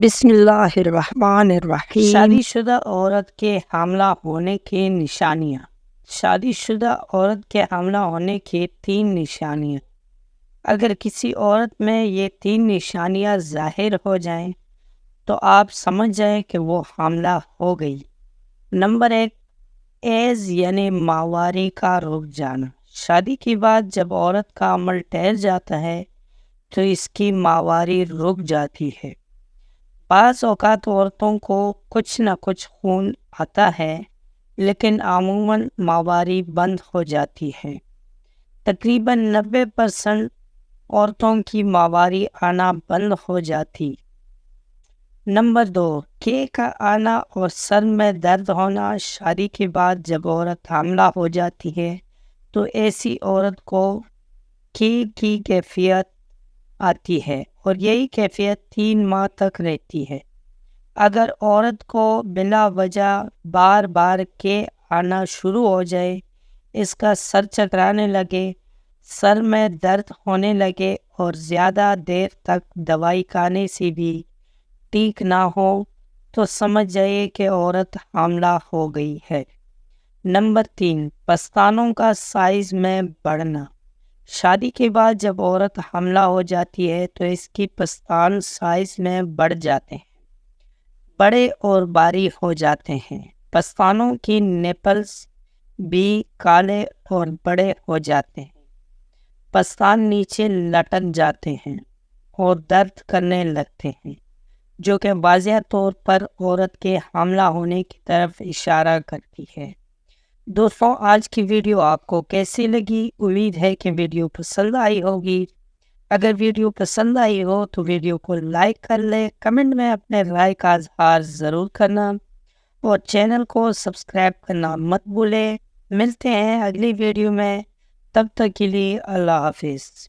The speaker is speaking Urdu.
بسم اللہ الرحمن الرحیم۔ شادی شدہ عورت کے حاملہ ہونے کی نشانیاں۔ شادی شدہ عورت کے حاملہ ہونے کی 3 نشانیاں۔ اگر کسی عورت میں یہ 3 نشانیاں ظاہر ہو جائیں تو آپ سمجھ جائیں کہ وہ حاملہ ہو گئی۔ نمبر 1، ایز یعنی ماہواری کا رک جانا۔ شادی کے بعد جب عورت کا عمل ٹھہر جاتا ہے تو اس کی ماہواری رک جاتی ہے۔ بعض اوقات عورتوں کو کچھ نہ کچھ خون آتا ہے لیکن عموماً ماہواری بند ہو جاتی ہے۔ تقریباً 90% عورتوں کی ماہواری آنا بند ہو جاتی۔ نمبر 2، کیے کا آنا اور سر میں درد ہونا۔ شادی کے بعد جب عورت حاملہ ہو جاتی ہے تو ایسی عورت کو کیے کی کیفیت آتی ہے اور یہی کیفیت 3 ماہ تک رہتی ہے۔ اگر عورت کو بلا وجہ بار بار کے آنا شروع ہو جائے، اس کا سر چکرانے لگے، سر میں درد ہونے لگے اور زیادہ دیر تک دوائی کھانے سے بھی ٹھیک نہ ہو تو سمجھ جائے کہ عورت حاملہ ہو گئی ہے۔ نمبر 3، پستانوں کا سائز میں بڑھنا۔ شادی کے بعد جب عورت حاملہ ہو جاتی ہے تو اس کی پستان سائز میں بڑھ جاتے ہیں، بڑے اور بھاری ہو جاتے ہیں۔ پستانوں کی نیپلز بھی کالے اور بڑے ہو جاتے ہیں۔ پستان نیچے لٹک جاتے ہیں اور درد کرنے لگتے ہیں، جو کہ واضح طور پر عورت کے حاملہ ہونے کی طرف اشارہ کرتی ہے۔ دوستوں، آج کی ویڈیو آپ کو کیسی لگی؟ امید ہے کہ ویڈیو پسند آئی ہوگی۔ اگر ویڈیو پسند آئی ہو تو ویڈیو کو لائک کر لیں، کمنٹ میں اپنے رائے کا اظہار ضرور کرنا اور چینل کو سبسکرائب کرنا مت بھولیں۔ ملتے ہیں اگلی ویڈیو میں، تب تک کے لیے اللہ حافظ۔